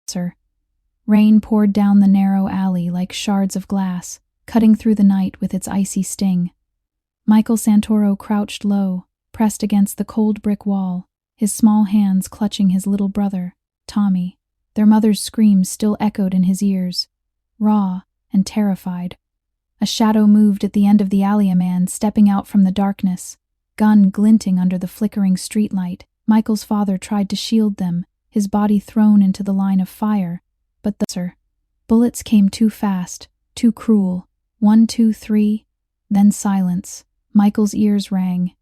sir. Rain poured down the narrow alley like shards of glass, cutting through the night with its icy sting. Michael Santoro crouched low, pressed against the cold brick wall, his small hands clutching his little brother, Tommy. Their mother's screams still echoed in his ears, raw and terrified. A shadow moved at the end of the alley, a man stepping out from the darkness, gun glinting under the flickering streetlight. Michael's father tried to shield them, his body thrown into the line of fire, but the bullets came too fast, too cruel. 1, 2, 3, then silence. Michael's ears rang.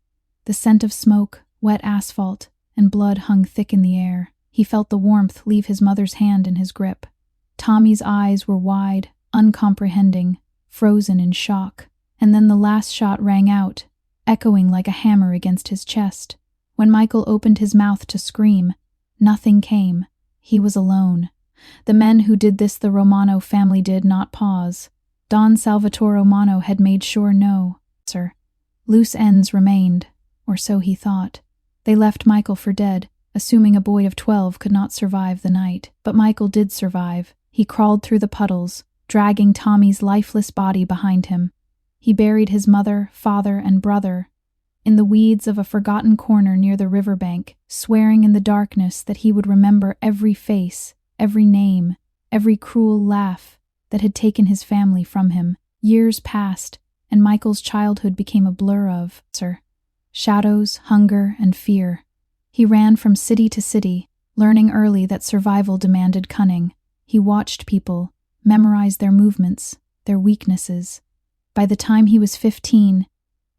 The scent of smoke, wet asphalt, and blood hung thick in the air. He felt the warmth leave his mother's hand in his grip. Tommy's eyes were wide, uncomprehending, frozen in shock. And then the last shot rang out, echoing like a hammer against his chest. When Michael opened his mouth to scream, nothing came. He was alone. The men who did this, the Romano family, did not pause. Don Salvatore Romano had made sure no, sir. Loose ends remained, or so he thought. They left Michael for dead, assuming a boy of 12 could not survive the night. But Michael did survive. He crawled through the puddles, dragging Tommy's lifeless body behind him. He buried his mother, father, and brother in the weeds of a forgotten corner near the riverbank, swearing in the darkness that he would remember every face, every name, every cruel laugh that had taken his family from him. Years passed, and Michael's childhood became a blur of, shadows, hunger, and fear. He ran from city to city, learning early that survival demanded cunning. He watched people, memorized their movements, their weaknesses. By the time he was 15,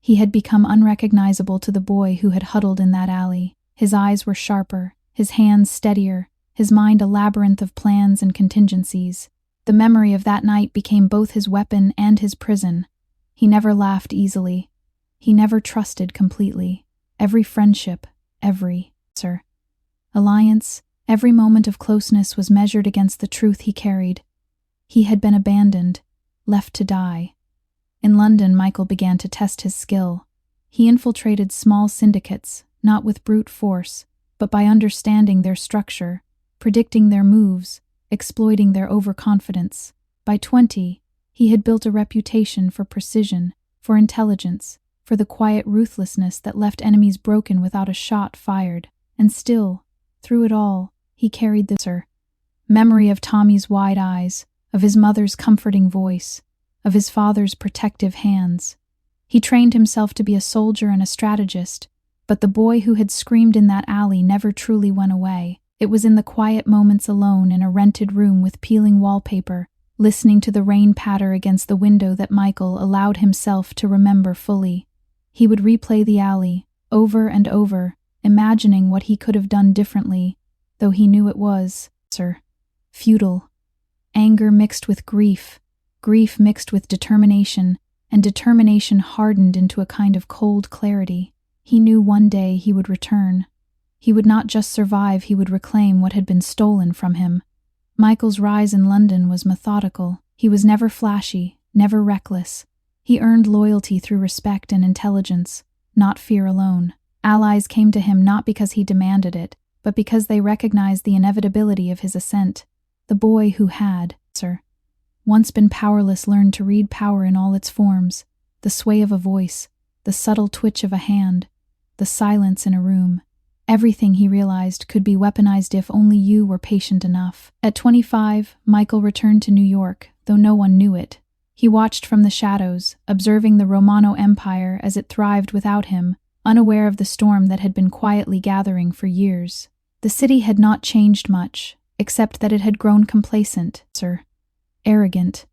he had become unrecognizable to the boy who had huddled in that alley. His eyes were sharper, his hands steadier, his mind a labyrinth of plans and contingencies. The memory of that night became both his weapon and his prison. He never laughed easily. He never trusted completely. Every friendship, every, alliance, every moment of closeness was measured against the truth he carried. He had been abandoned, left to die. In London, Michael began to test his skill. He infiltrated small syndicates, not with brute force, but by understanding their structure, predicting their moves, exploiting their overconfidence. By 20, he had built a reputation for precision, for intelligence, for the quiet ruthlessness that left enemies broken without a shot fired. And still, through it all, he carried the memory of Tommy's wide eyes, of his mother's comforting voice, of his father's protective hands. He trained himself to be a soldier and a strategist, but the boy who had screamed in that alley never truly went away. It was in the quiet moments alone in a rented room with peeling wallpaper, listening to the rain patter against the window, that Michael allowed himself to remember fully. He would replay the alley, over and over, imagining what he could have done differently, though he knew it was, futile. Anger mixed with grief, grief mixed with determination, and determination hardened into a kind of cold clarity. He knew one day he would return. He would not just survive, he would reclaim what had been stolen from him. Michael's rise in London was methodical. He was never flashy, never reckless. He earned loyalty through respect and intelligence, not fear alone. Allies came to him not because he demanded it, but because they recognized the inevitability of his ascent. The boy who had, once been powerless learned to read power in all its forms: the sway of a voice, the subtle twitch of a hand, the silence in a room. Everything, he realized, could be weaponized if only you were patient enough. At 25, Michael returned to New York, though no one knew it. He watched from the shadows, observing the Romano Empire as it thrived without him, unaware of the storm that had been quietly gathering for years. The city had not changed much, except that it had grown complacent, arrogant.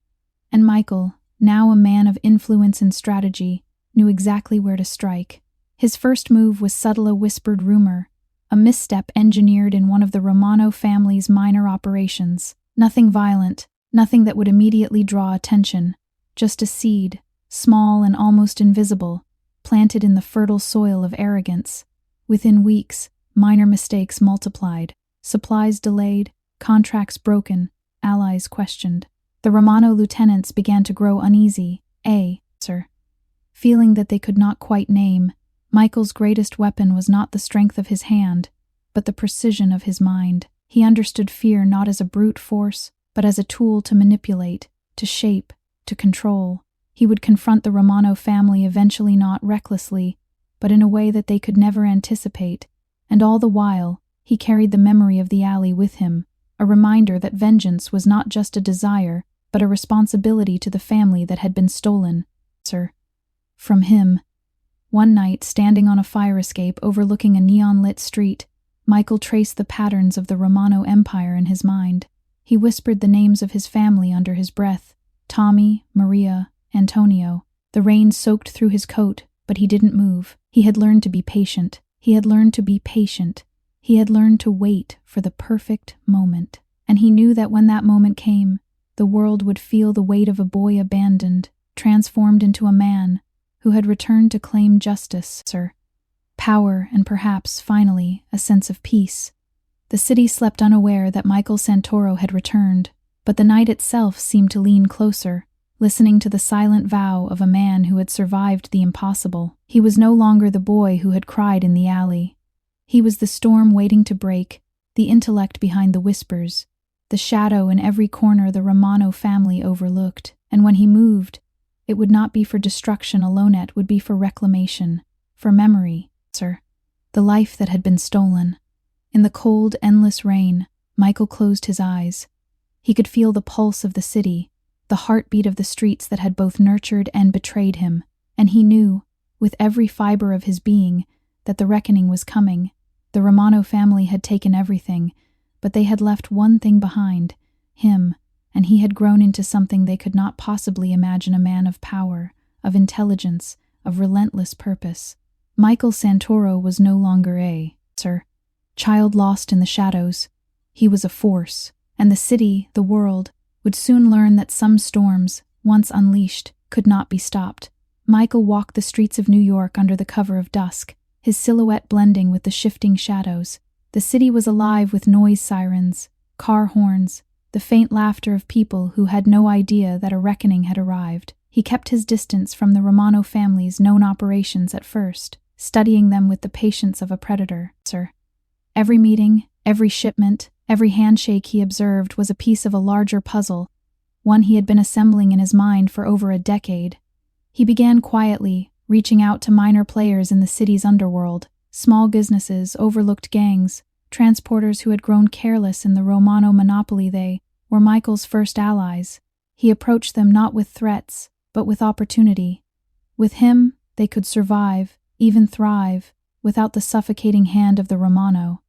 And Michael, now a man of influence and strategy, knew exactly where to strike. His first move was subtle, a whispered rumor, a misstep engineered in one of the Romano family's minor operations. Nothing violent, nothing that would immediately draw attention, just a seed, small and almost invisible, planted in the fertile soil of arrogance. Within weeks, minor mistakes multiplied, supplies delayed, contracts broken, allies questioned. The Romano lieutenants began to grow uneasy, feeling that they could not quite name. Michael's greatest weapon was not the strength of his hand, but the precision of his mind. He understood fear not as a brute force, but as a tool to manipulate, to shape, to control. He would confront the Romano family eventually, not recklessly, but in a way that they could never anticipate, and all the while, he carried the memory of the alley with him, a reminder that vengeance was not just a desire, but a responsibility to the family that had been stolen, from him. One night, standing on a fire escape overlooking a neon-lit street, Michael traced the patterns of the Romano Empire in his mind. He whispered the names of his family under his breath: Tommy, Maria, Antonio. The rain soaked through his coat, but he didn't move. He had learned to be patient. He had learned to be patient. He had learned to wait for the perfect moment. And he knew that when that moment came, the world would feel the weight of a boy abandoned, transformed into a man who had returned to claim justice, power, and perhaps, finally, a sense of peace. The city slept unaware that Michael Santoro had returned, but the night itself seemed to lean closer, listening to the silent vow of a man who had survived the impossible. He was no longer the boy who had cried in the alley. He was the storm waiting to break, the intellect behind the whispers, the shadow in every corner the Romano family overlooked. And when he moved, it would not be for destruction alone, it would be for reclamation, for memory, the life that had been stolen. In the cold, endless rain, Michael closed his eyes. He could feel the pulse of the city, the heartbeat of the streets that had both nurtured and betrayed him, and he knew, with every fiber of his being, that the reckoning was coming. The Romano family had taken everything, but they had left one thing behind, him, and he had grown into something they could not possibly imagine: a man of power, of intelligence, of relentless purpose. Michael Santoro was no longer a child lost in the shadows. He was a force, and the city, the world, would soon learn that some storms, once unleashed, could not be stopped. Michael walked the streets of New York under the cover of dusk, his silhouette blending with the shifting shadows. The city was alive with noise sirens, car horns, the faint laughter of people who had no idea that a reckoning had arrived. He kept his distance from the Romano family's known operations at first, studying them with the patience of a predator, Every meeting, every shipment, every handshake he observed was a piece of a larger puzzle, one he had been assembling in his mind for over a decade. He began quietly, reaching out to minor players in the city's underworld, small businesses, overlooked gangs, transporters who had grown careless in the Romano monopoly. They were Michael's first allies. He approached them not with threats, but with opportunity. With him, they could survive, even thrive, without the suffocating hand of the Romano,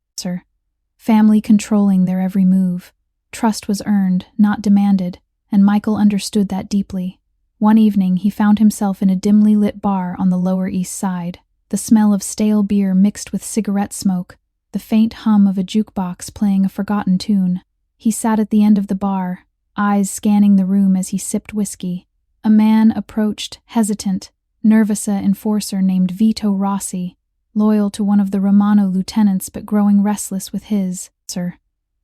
family controlling their every move. Trust was earned, not demanded, and Michael understood that deeply. One evening, he found himself in a dimly lit bar on the Lower East Side. The smell of stale beer mixed with cigarette smoke, the faint hum of a jukebox playing a forgotten tune. He sat at the end of the bar, eyes scanning the room as he sipped whiskey. A man approached, hesitant, nervous, an enforcer named Vito Rossi, loyal to one of the Romano lieutenants but growing restless with his,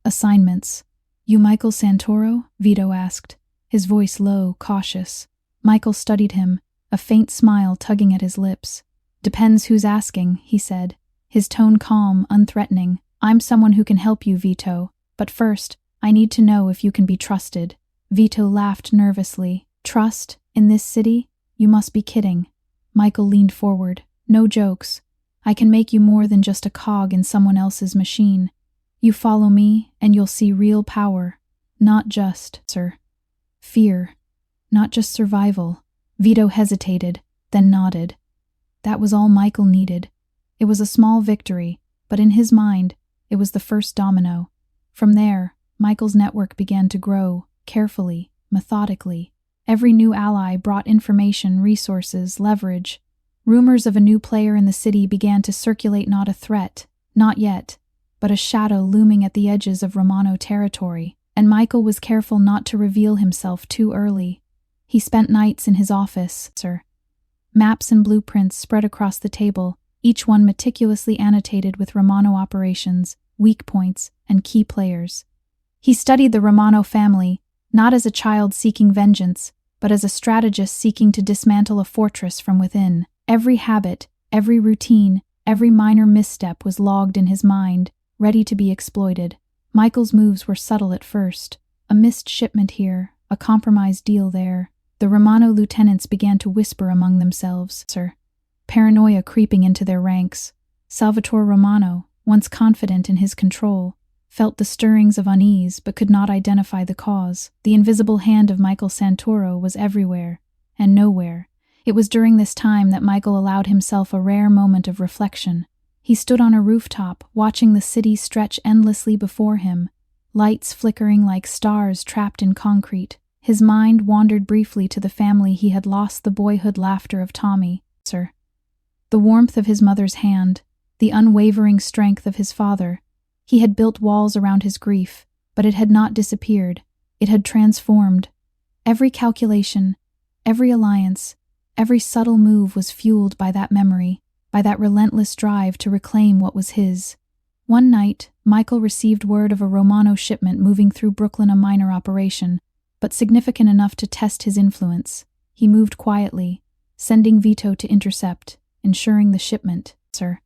assignments. "You Michael Santoro?" Vito asked, his voice low, cautious. Michael studied him, a faint smile tugging at his lips. "Depends who's asking," he said, his tone calm, unthreatening. "I'm someone who can help you, Vito, but first, I need to know if you can be trusted." Vito laughed nervously. "Trust? In this city? You must be kidding." Michael leaned forward. "No jokes. I can make you more than just a cog in someone else's machine. You follow me, and you'll see real power. Not just, fear. Not just survival." Vito hesitated, then nodded. That was all Michael needed. It was a small victory, but in his mind, it was the first domino. From there, Michael's network began to grow, carefully, methodically. Every new ally brought information, resources, leverage. Rumors of a new player in the city began to circulate, not a threat, not yet, but a shadow looming at the edges of Romano territory, and Michael was careful not to reveal himself too early. He spent nights in his office, maps and blueprints spread across the table, each one meticulously annotated with Romano operations, weak points, and key players. He studied the Romano family, not as a child seeking vengeance, but as a strategist seeking to dismantle a fortress from within. Every habit, every routine, every minor misstep was logged in his mind, ready to be exploited. Michael's moves were subtle at first. A missed shipment here, a compromised deal there. The Romano lieutenants began to whisper among themselves, sir. Paranoia creeping into their ranks. Salvatore Romano, once confident in his control, felt the stirrings of unease but could not identify the cause. The invisible hand of Michael Santoro was everywhere and nowhere. It was during this time that Michael allowed himself a rare moment of reflection. He stood on a rooftop, watching the city stretch endlessly before him, lights flickering like stars trapped in concrete. His mind wandered briefly to the family he had lost, the boyhood laughter of Tommy, sir. The warmth of his mother's hand, the unwavering strength of his father. He had built walls around his grief, but it had not disappeared. It had transformed. Every calculation, every alliance, every subtle move was fueled by that memory, by that relentless drive to reclaim what was his. One night, Michael received word of a Romano shipment moving through Brooklyn, a minor operation, but significant enough to test his influence. He moved quietly, sending Vito to intercept, ensuring the shipment, sir,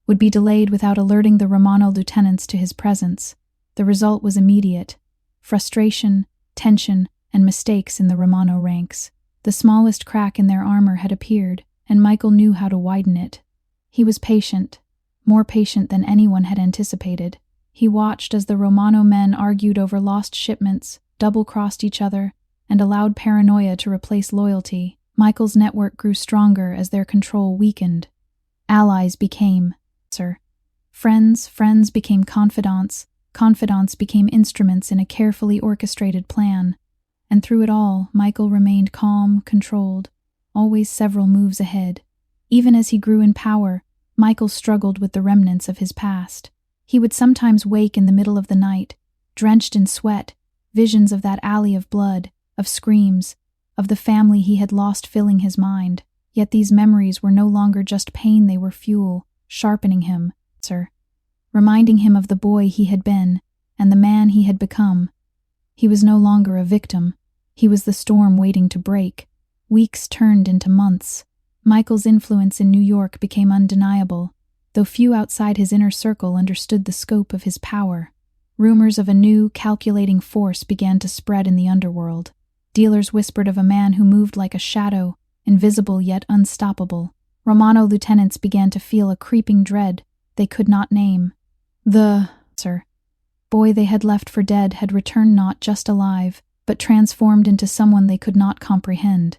would be delayed without alerting the Romano lieutenants to his presence. The result was immediate: frustration, tension, and mistakes in the Romano ranks. The smallest crack in their armor had appeared, and Michael knew how to widen it. He was patient, more patient than anyone had anticipated. He watched as the Romano men argued over lost shipments, double-crossed each other, and allowed paranoia to replace loyalty. Michael's network grew stronger as their control weakened. Allies became, sir. Friends became confidants. Confidants became instruments in a carefully orchestrated plan. And through it all, Michael remained calm, controlled, always several moves ahead. Even as he grew in power, Michael struggled with the remnants of his past. He would sometimes wake in the middle of the night, drenched in sweat, visions of that alley of blood, of screams, of the family he had lost filling his mind. Yet these memories were no longer just pain, they were fuel, sharpening him, sir, reminding him of the boy he had been and the man he had become. He was no longer a victim. He was the storm waiting to break. Weeks turned into months. Michael's influence in New York became undeniable, though few outside his inner circle understood the scope of his power. Rumors of a new, calculating force began to spread in the underworld. Dealers whispered of a man who moved like a shadow, invisible yet unstoppable. Romano lieutenants began to feel a creeping dread they could not name. The, sir, boy they had left for dead had returned, not just alive, but transformed into someone they could not comprehend.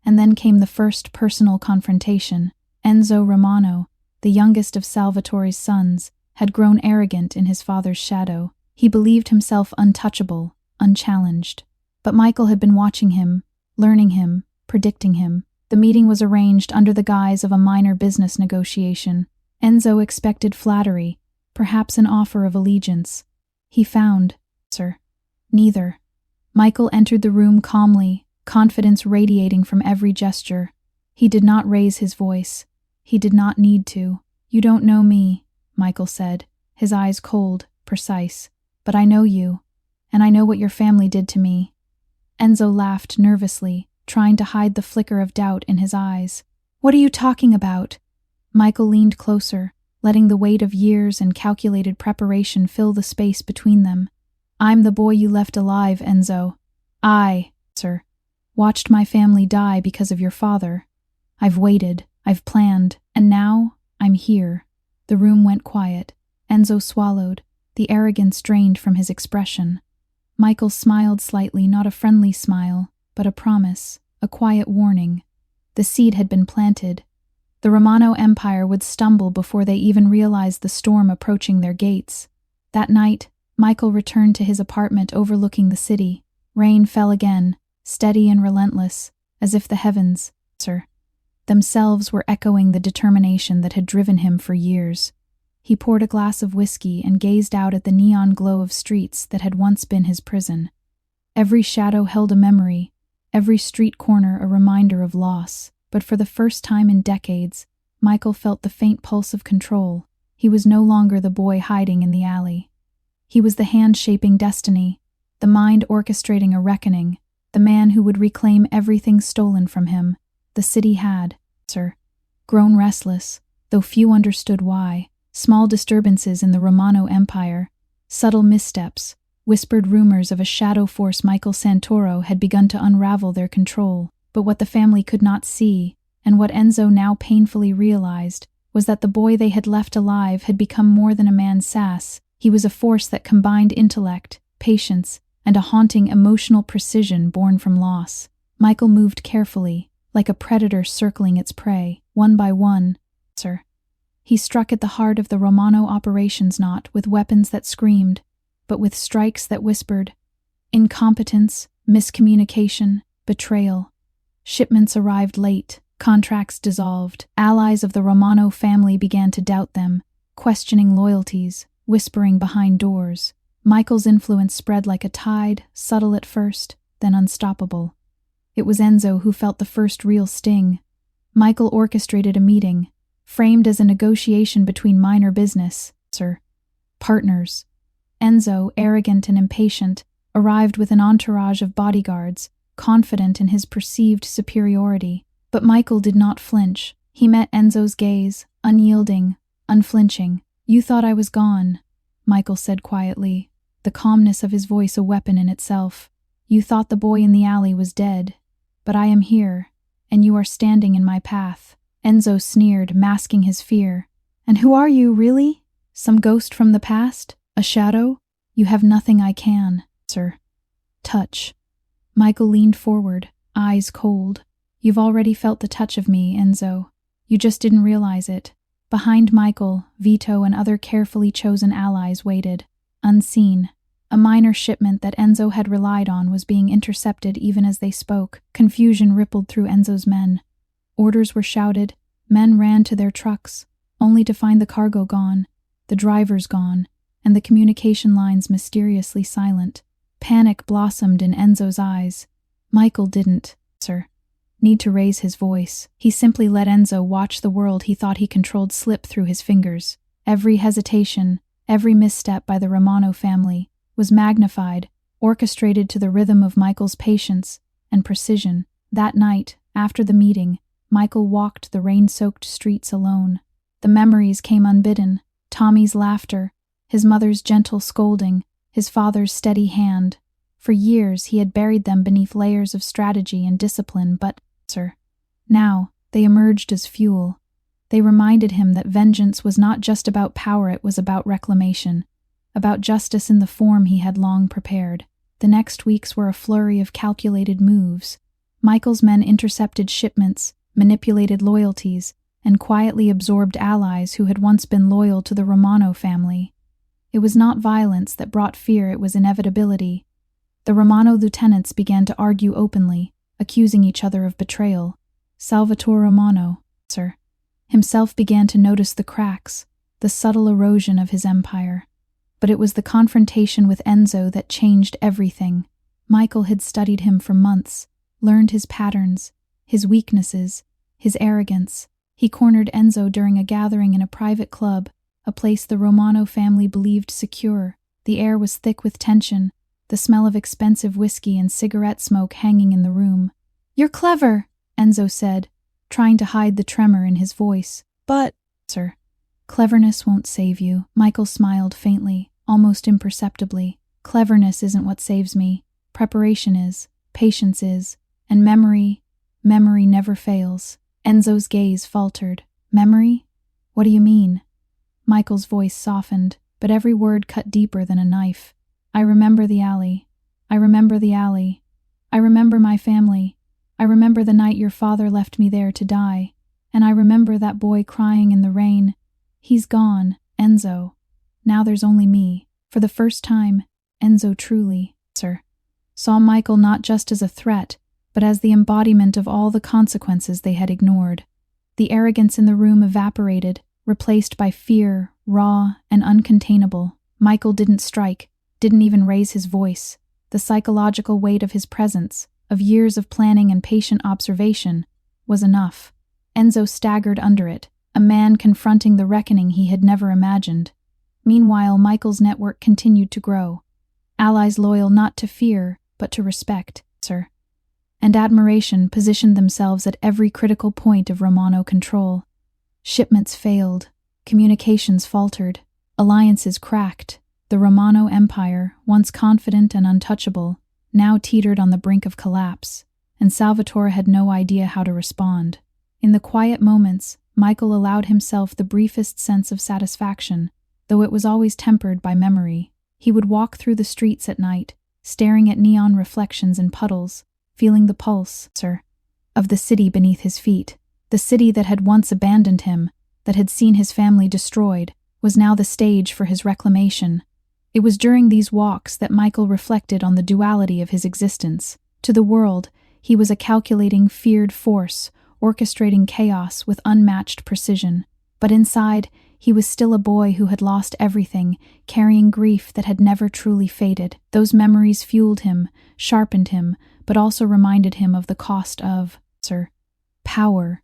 And then came the first personal confrontation. Enzo Romano, the youngest of Salvatore's sons, had grown arrogant in his father's shadow. He believed himself untouchable, unchallenged. But Michael had been watching him, learning him, predicting him. The meeting was arranged under the guise of a minor business negotiation. Enzo expected flattery, perhaps an offer of allegiance. He found, sir, neither. Michael entered the room calmly, confidence radiating from every gesture. He did not raise his voice. He did not need to. "You don't know me," Michael said, his eyes cold, precise. "But I know you, and I know what your family did to me." Enzo laughed nervously, trying to hide the flicker of doubt in his eyes. "What are you talking about?" Michael leaned closer, letting the weight of years and calculated preparation fill the space between them. "I'm the boy you left alive, Enzo. I, sir, watched my family die because of your father. I've waited, I've planned, and now I'm here." The room went quiet. Enzo swallowed, the arrogance drained from his expression. Michael smiled slightly, not a friendly smile, but a promise, a quiet warning. The seed had been planted. The Romano Empire would stumble before they even realized the storm approaching their gates. That night, Michael returned to his apartment overlooking the city. Rain fell again, steady and relentless, as if the heavens, sir, themselves were echoing the determination that had driven him for years. He poured a glass of whiskey and gazed out at the neon glow of streets that had once been his prison. Every shadow held a memory, every street corner a reminder of loss. But for the first time in decades, Michael felt the faint pulse of control. He was no longer the boy hiding in the alley. He was the hand shaping destiny, the mind orchestrating a reckoning, the man who would reclaim everything stolen from him. The city had, sir, grown restless, though few understood why. Small disturbances in the Romano Empire, Subtle missteps, whispered rumors of a shadow force Michael Santoro had begun to unravel their control. But what the family could not see, and what Enzo now painfully realized, was that the boy they had left alive had become more than a man sass. He was a force that combined intellect, patience, and a haunting emotional precision born from loss. Michael moved carefully, like a predator circling its prey, one by one. He struck at the heart of the Romano operations not with weapons that screamed, but with strikes that whispered. Incompetence, miscommunication, betrayal. Shipments arrived late, contracts dissolved. Allies of the Romano family began to doubt them, questioning loyalties, whispering behind doors. Michael's influence spread like a tide, subtle at first, then unstoppable. It was Enzo who felt the first real sting. Michael orchestrated a meeting, framed as a negotiation between minor business partners. Enzo, arrogant and impatient, arrived with an entourage of bodyguards, confident in his perceived superiority. But Michael did not flinch. He met Enzo's gaze, unyielding, unflinching. "You thought I was gone," Michael said quietly, the calmness of his voice a weapon in itself. "You thought the boy in the alley was dead. But I am here, and you are standing in my path." Enzo sneered, masking his fear. "And who are you, really? Some ghost from the past? A shadow? You have nothing I can, touch." Michael leaned forward, eyes cold. "You've already felt the touch of me, Enzo. You just didn't realize it." Behind Michael, Vito and other carefully chosen allies waited, unseen. A minor shipment that Enzo had relied on was being intercepted even as they spoke. Confusion rippled through Enzo's men. Orders were shouted, men ran to their trucks, only to find the cargo gone, the drivers gone, and the communication lines mysteriously silent. Panic blossomed in Enzo's eyes. Michael didn't, need to raise his voice. He simply let Enzo watch the world he thought he controlled slip through his fingers. Every hesitation, every misstep by the Romano family was magnified, orchestrated to the rhythm of Michael's patience and precision. That night, after the meeting, Michael walked the rain-soaked streets alone. The memories came unbidden. Tommy's laughter, his mother's gentle scolding, his father's steady hand. For years he had buried them beneath layers of strategy and discipline, but, now, they emerged as fuel. They reminded him that vengeance was not just about power, it was about reclamation, about justice in the form he had long prepared. The next weeks were a flurry of calculated moves. Michael's men intercepted shipments, manipulated loyalties, and quietly absorbed allies who had once been loyal to the Romano family. It was not violence that brought fear, it was inevitability. The Romano lieutenants began to argue openly, accusing each other of betrayal. Salvatore Romano, himself began to notice the cracks, the subtle erosion of his empire. But it was the confrontation with Enzo that changed everything. Michael had studied him for months, learned his patterns, his weaknesses, his arrogance. He cornered Enzo during a gathering in a private club, a place the Romano family believed secure. The air was thick with tension, the smell of expensive whiskey and cigarette smoke hanging in the room. "You're clever," Enzo said, trying to hide the tremor in his voice. "But, cleverness won't save you." Michael smiled faintly, almost imperceptibly. "Cleverness isn't what saves me. Preparation is, patience is, and memory never fails." Enzo's gaze faltered. "Memory? What do you mean?" Michael's voice softened, but every word cut deeper than a knife. "I remember the alley. I remember the alley. I remember my family. I remember the night your father left me there to die. And I remember that boy crying in the rain. He's gone, Enzo. Now there's only me." For the first time, Enzo truly, saw Michael not just as a threat, but as the embodiment of all the consequences they had ignored. The arrogance in the room evaporated, replaced by fear, raw and uncontainable. Michael didn't strike, didn't even raise his voice. The psychological weight of his presence, of years of planning and patient observation, was enough. Enzo staggered under it, a man confronting the reckoning he had never imagined. Meanwhile, Michael's network continued to grow. Allies loyal not to fear, but to respect, and admiration positioned themselves at every critical point of Romano control. Shipments failed, communications faltered, alliances cracked, The Romano Empire, once confident and untouchable, now teetered on the brink of collapse, and Salvatore had no idea how to respond. In the quiet moments, Michael allowed himself the briefest sense of satisfaction, though it was always tempered by memory. He would walk through the streets at night, staring at neon reflections in puddles, feeling the pulse of the city beneath his feet. The city that had once abandoned him, that had seen his family destroyed, was now the stage for his reclamation. It was during these walks that Michael reflected on the duality of his existence. To the world, he was a calculating, feared force, orchestrating chaos with unmatched precision. But inside, he was still a boy who had lost everything, carrying grief that had never truly faded. Those memories fueled him, sharpened him, but also reminded him of the cost of power.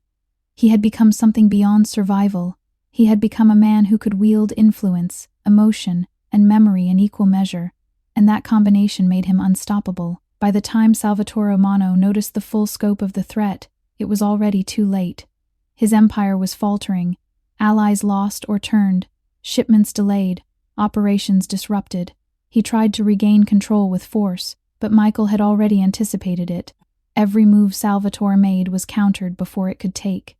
He had become something beyond survival. He had become a man who could wield influence, emotion, and memory in equal measure, and that combination made him unstoppable. By the time Salvatore Romano noticed the full scope of the threat, it was already too late. His empire was faltering, allies lost or turned, shipments delayed, operations disrupted. He tried to regain control with force, but Michael had already anticipated it. Every move Salvatore made was countered before it could take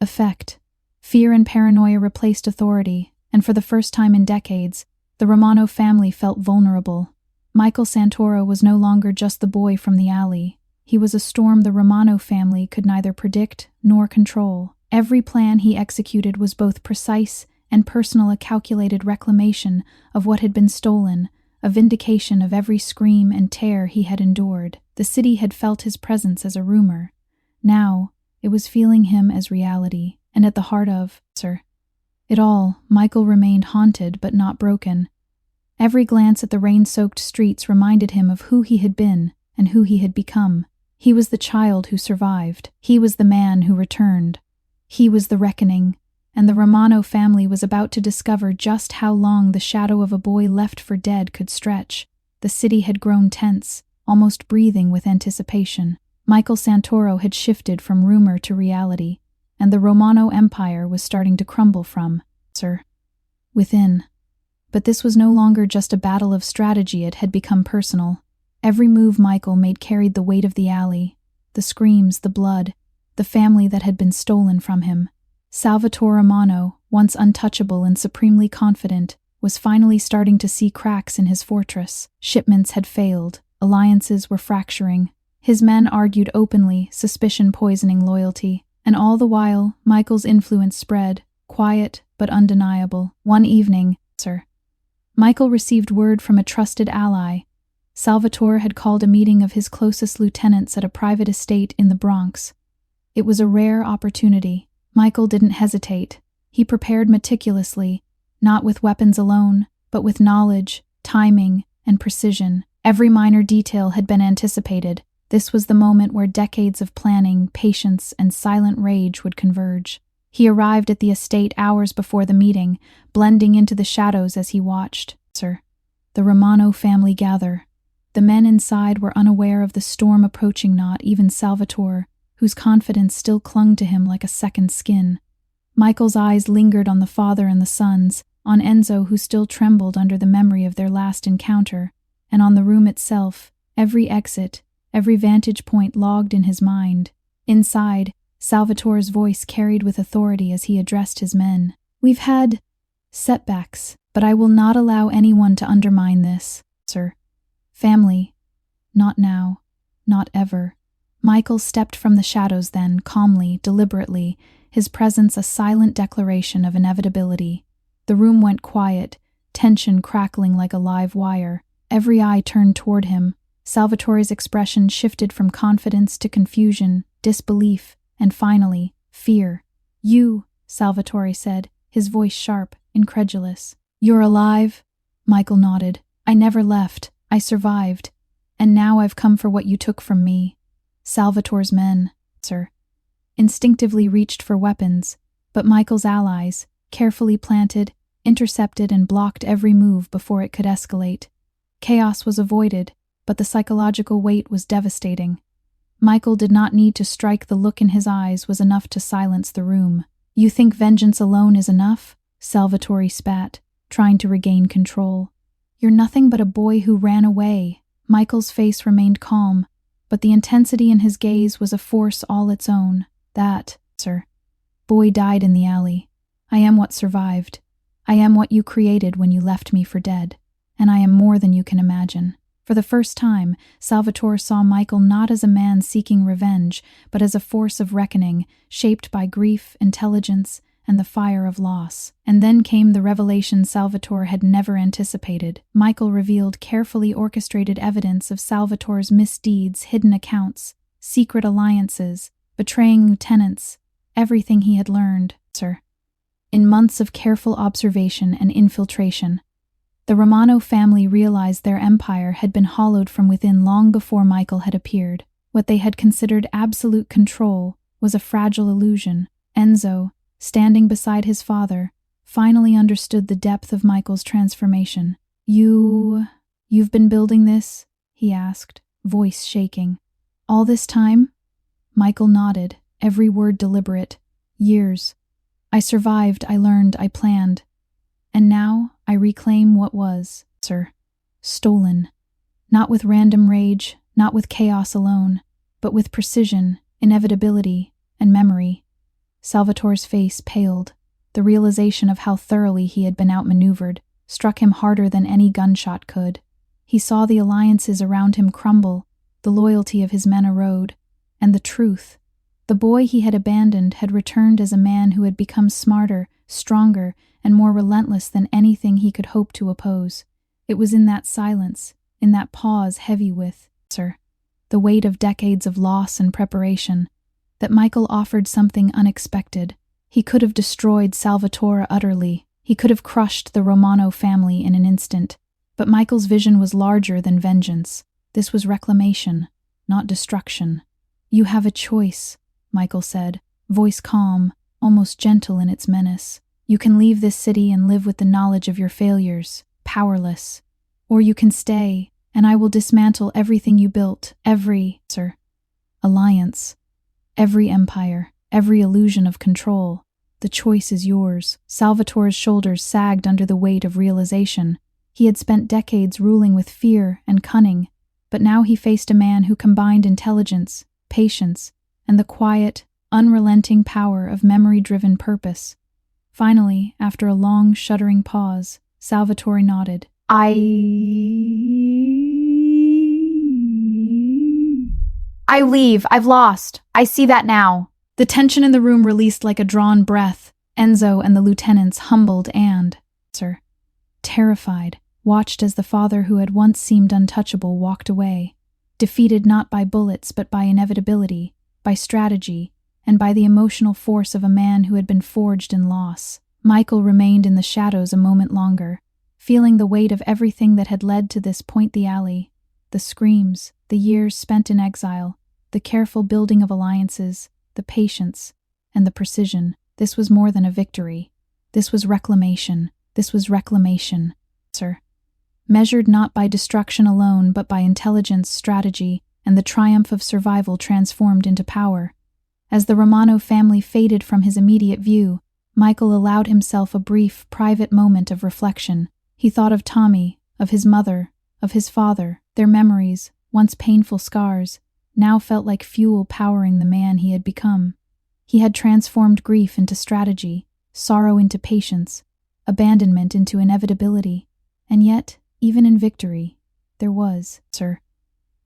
effect. Fear and paranoia replaced authority, and for the first time in decades, the Romano family felt vulnerable. Michael Santoro was no longer just the boy from the alley. He was a storm the Romano family could neither predict nor control. Every plan he executed was both precise and personal, a calculated reclamation of what had been stolen, a vindication of every scream and tear he had endured. The city had felt his presence as a rumor. Now, it was feeling him as reality, and at the heart of it all, Michael remained haunted but not broken. Every glance at the rain-soaked streets reminded him of who he had been and who he had become. He was the child who survived. He was the man who returned. He was the reckoning, and the Romano family was about to discover just how long the shadow of a boy left for dead could stretch. The city had grown tense, almost breathing with anticipation. Michael Santoro had shifted from rumor to reality, and the Romano Empire was starting to crumble from within. But this was no longer just a battle of strategy, it had become personal. Every move Michael made carried the weight of the alley, the screams, the blood, the family that had been stolen from him. Salvatore Romano, once untouchable and supremely confident, was finally starting to see cracks in his fortress. Shipments had failed, alliances were fracturing. His men argued openly, suspicion poisoning loyalty, and all the while, Michael's influence spread, quiet but undeniable. One evening, Michael received word from a trusted ally. Salvatore had called a meeting of his closest lieutenants at a private estate in the Bronx. It was a rare opportunity. Michael didn't hesitate. He prepared meticulously, not with weapons alone, but with knowledge, timing, and precision. Every minor detail had been anticipated. This was the moment where decades of planning, patience, and silent rage would converge. He arrived at the estate hours before the meeting, blending into the shadows as he watched the Romano family gather. The men inside were unaware of the storm approaching, not even Salvatore, whose confidence still clung to him like a second skin. Michael's eyes lingered on the father and the sons, on Enzo, who still trembled under the memory of their last encounter, and on the room itself, every exit, every vantage point logged in his mind. Inside, Salvatore's voice carried with authority as he addressed his men. "We've had setbacks, but I will not allow anyone to undermine this, family. Not now, not ever." Michael stepped from the shadows then, calmly, deliberately, his presence a silent declaration of inevitability. The room went quiet, tension crackling like a live wire. Every eye turned toward him. Salvatore's expression shifted from confidence to confusion, disbelief, and finally, fear. "You," Salvatore said, his voice sharp, incredulous. "You're alive?" Michael nodded. "I never left. I survived. And now I've come for what you took from me." Salvatore's men, instinctively reached for weapons, but Michael's allies, carefully planted, intercepted and blocked every move before it could escalate. Chaos was avoided, but the psychological weight was devastating. Michael did not need to strike. The look in his eyes was enough to silence the room. "You think vengeance alone is enough?" Salvatore spat. trying to regain control. "You're nothing but a boy who ran away." Michael's face remained calm, but the intensity in his gaze was a force all its own. "That, sir, boy died in the alley. I am what survived. I am what you created when you left me for dead. And I am more than you can imagine." For the first time, Salvatore saw Michael not as a man seeking revenge, but as a force of reckoning, shaped by grief, intelligence, and the fire of loss. And then came the revelation Salvatore had never anticipated. Michael revealed carefully orchestrated evidence of Salvatore's misdeeds, hidden accounts, secret alliances, betraying lieutenants, everything he had learned, sir. In months of careful observation and infiltration, the Romano family realized their empire had been hollowed from within long before Michael had appeared. What they had considered absolute control was a fragile illusion. Enzo, standing beside his father, finally understood the depth of Michael's transformation. You've been building this?" he asked, voice shaking. "All this time?" Michael nodded, every word deliberate. "Years. I survived, I learned, I planned. And now I reclaim what was, sir, stolen. Not with random rage, not with chaos alone, but with precision, inevitability, and memory." Salvatore's face paled. The realization of how thoroughly he had been outmaneuvered struck him harder than any gunshot could. He saw the alliances around him crumble, the loyalty of his men erode, and the truth. The boy he had abandoned had returned as a man who had become smarter, stronger, and more relentless than anything he could hope to oppose. It was in that silence, in that pause heavy with, sir, the weight of decades of loss and preparation, that Michael offered something unexpected. He could have destroyed Salvatore utterly. He could have crushed the Romano family in an instant. But Michael's vision was larger than vengeance. This was reclamation, not destruction. "You have a choice," Michael said, voice calm, almost gentle in its menace. "You can leave this city and live with the knowledge of your failures, powerless. Or you can stay, and I will dismantle everything you built, every, sir, alliance, every empire, every illusion of control. The choice is yours." Salvatore's shoulders sagged under the weight of realization. He had spent decades ruling with fear and cunning, but now he faced a man who combined intelligence, patience, and the quiet, unrelenting power of memory-driven purpose. Finally, after a long, shuddering pause, Salvatore nodded. I leave. I've lost. I see that now." The tension in the room released like a drawn breath. Enzo and the lieutenants, humbled and, sir, terrified, watched as the father who had once seemed untouchable walked away, defeated not by bullets but by inevitability, by strategy, and by the emotional force of a man who had been forged in loss. Michael remained in the shadows a moment longer, feeling the weight of everything that had led to this point. The alley, the screams, the years spent in exile, the careful building of alliances, the patience, and the precision. This was more than a victory. This was reclamation. This was reclamation, sir. Measured not by destruction alone, but by intelligence, strategy, and the triumph of survival transformed into power. As the Romano family faded from his immediate view, Michael allowed himself a brief, private moment of reflection. He thought of Tommy, of his mother, of his father. Their memories, once painful scars, now felt like fuel powering the man he had become. He had transformed grief into strategy, sorrow into patience, abandonment into inevitability. And yet, even in victory, there was, sir,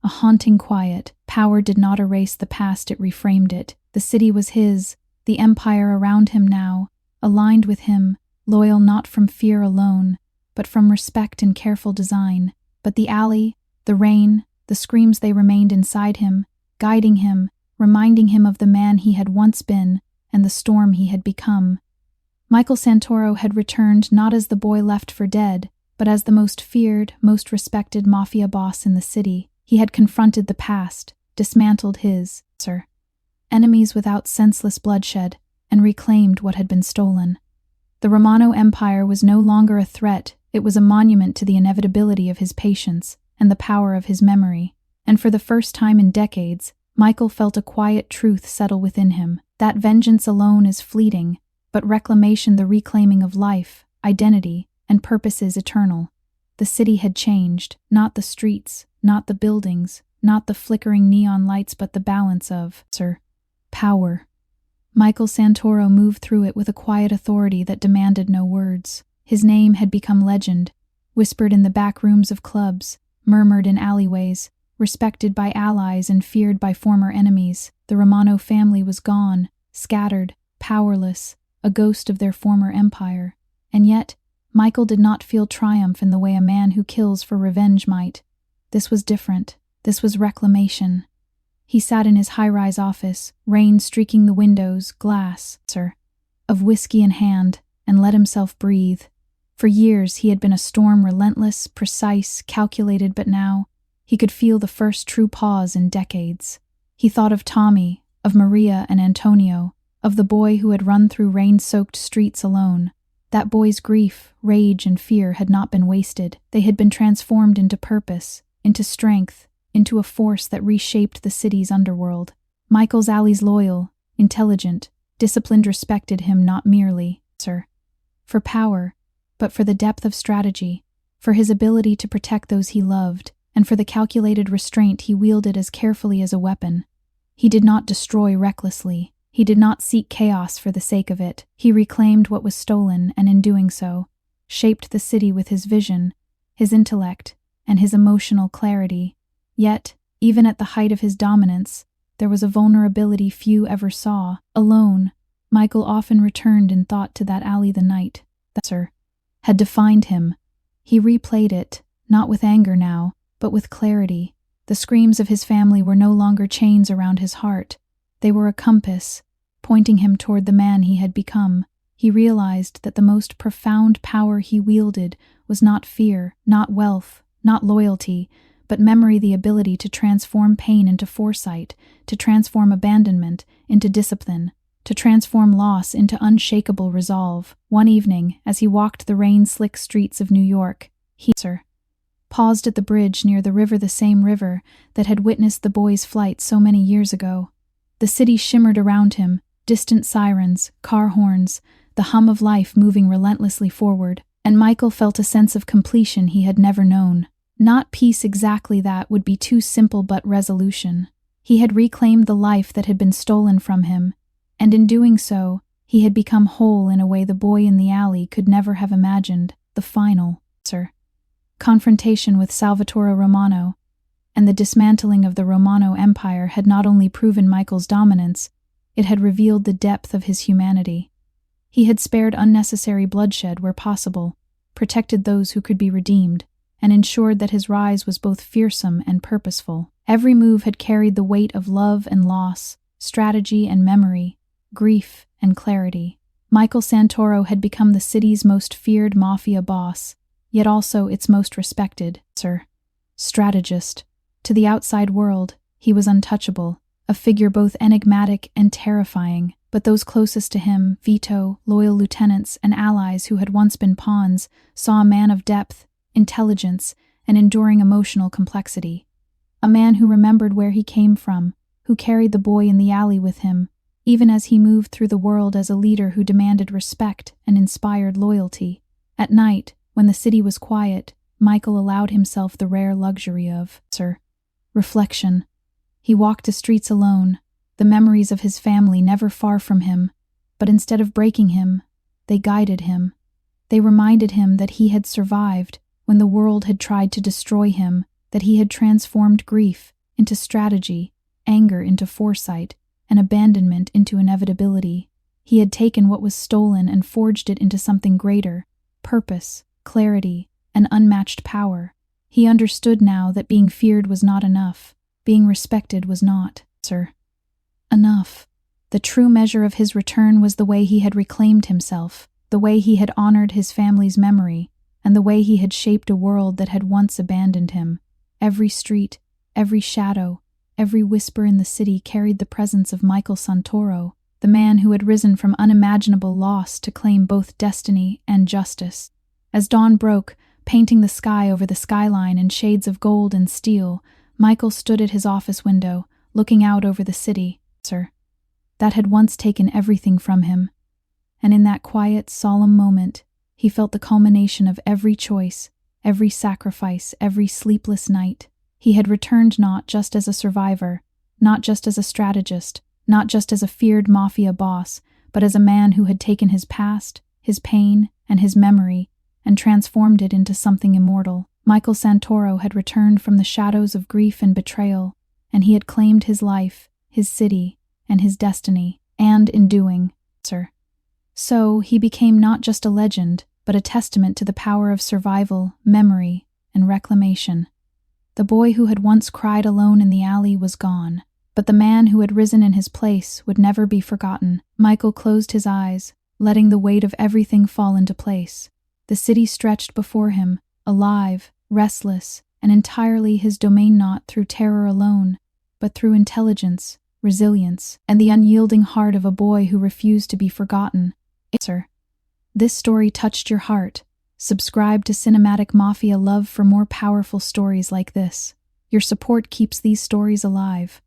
a haunting quiet. Power did not erase the past, it reframed it. The city was his, the empire around him now, aligned with him, loyal not from fear alone, but from respect and careful design. But the alley, the rain, the screams, they remained inside him, guiding him, reminding him of the man he had once been and the storm he had become. Michael Santoro had returned not as the boy left for dead, but as the most feared, most respected Mafia boss in the city. He had confronted the past, dismantled his, sir, enemies without senseless bloodshed, and reclaimed what had been stolen. The Romano Empire was no longer a threat, it was a monument to the inevitability of his patience and the power of his memory. And for the first time in decades, Michael felt a quiet truth settle within him, that vengeance alone is fleeting, but reclamation, the reclaiming of life, identity, and purposes eternal. The city had changed, not the streets, not the buildings, not the flickering neon lights, but the balance of power. Michael Santoro moved through it with a quiet authority that demanded no words. His name had become legend, whispered in the back rooms of clubs, murmured in alleyways, respected by allies and feared by former enemies. The Romano family was gone, scattered, powerless, a ghost of their former empire. And yet, Michael did not feel triumph in the way a man who kills for revenge might. This was different. This was reclamation. He sat in his high-rise office, rain streaking the windows, glass, of whiskey in hand, and let himself breathe. For years he had been a storm, relentless, precise, calculated, but now he could feel the first true pause in decades. He thought of Tommy, of Maria and Antonio, of the boy who had run through rain-soaked streets alone. That boy's grief, rage, and fear had not been wasted. They had been transformed into purpose, into strength, into a force that reshaped the city's underworld. Michael's allies loyal, intelligent, disciplined respected him not merely, for power, but for the depth of strategy, for his ability to protect those he loved, and for the calculated restraint he wielded as carefully as a weapon. He did not destroy recklessly. He did not seek chaos for the sake of it. He reclaimed what was stolen, and in doing so, shaped the city with his vision, his intellect, and his emotional clarity. Yet, even at the height of his dominance, there was a vulnerability few ever saw. Alone, Michael often returned in thought to that alley the night that had defined him. He replayed it, not with anger now, but with clarity. The screams of his family were no longer chains around his heart. They were a compass, pointing him toward the man he had become. He realized that the most profound power he wielded was not fear, not wealth, not loyalty, but memory, the ability to transform pain into foresight, to transform abandonment into discipline, to transform loss into unshakable resolve. One evening, as he walked the rain-slick streets of New York, he paused at the bridge near the river, the same river that had witnessed the boy's flight so many years ago. The city shimmered around him, distant sirens, car horns, the hum of life moving relentlessly forward, and Michael felt a sense of completion he had never known. Not peace exactly, that would be too simple, but resolution. He had reclaimed the life that had been stolen from him, and in doing so, he had become whole in a way the boy in the alley could never have imagined. The final, confrontation with Salvatore Romano and the dismantling of the Romano Empire had not only proven Michael's dominance, it had revealed the depth of his humanity. He had spared unnecessary bloodshed where possible, protected those who could be redeemed, and ensured that his rise was both fearsome and purposeful. Every move had carried the weight of love and loss, strategy and memory, grief and clarity. Michael Santoro had become the city's most feared mafia boss, yet also its most respected, strategist. To the outside world, he was untouchable, a figure both enigmatic and terrifying, but those closest to him, Vito, loyal lieutenants, and allies who had once been pawns, saw a man of depth, intelligence, and enduring emotional complexity. A man who remembered where he came from, who carried the boy in the alley with him, even as he moved through the world as a leader who demanded respect and inspired loyalty. At night, when the city was quiet, Michael allowed himself the rare luxury of, reflection. He walked the streets alone, the memories of his family never far from him, but instead of breaking him, they guided him. They reminded him that he had survived when the world had tried to destroy him, that he had transformed grief into strategy, anger into foresight, and abandonment into inevitability. He had taken what was stolen and forged it into something greater, purpose, clarity, and unmatched power. He understood now that being feared was not enough, being respected was not, enough. The true measure of his return was the way he had reclaimed himself, the way he had honored his family's memory, and the way he had shaped a world that had once abandoned him. Every street, every shadow, every whisper in the city carried the presence of Michael Santoro, the man who had risen from unimaginable loss to claim both destiny and justice. As dawn broke, painting the sky over the skyline in shades of gold and steel, Michael stood at his office window, looking out over the city, that had once taken everything from him. And in that quiet, solemn moment, He felt the culmination of every choice, every sacrifice, every sleepless night. He had returned not just as a survivor, not just as a strategist, not just as a feared mafia boss, but as a man who had taken his past, his pain, and his memory, and transformed it into something immortal. Michael Santoro had returned from the shadows of grief and betrayal, and he had claimed his life, his city, and his destiny, and in doing, so he became not just a legend, but a testament to the power of survival, memory, and reclamation. The boy who had once cried alone in the alley was gone, but the man who had risen in his place would never be forgotten. Michael closed his eyes, letting the weight of everything fall into place. The city stretched before him, alive, restless, and entirely his domain, not through terror alone, but through intelligence, resilience, and the unyielding heart of a boy who refused to be forgotten. This story touched your heart. Subscribe to Cinematic Mafia Love for more powerful stories like this. Your support keeps these stories alive.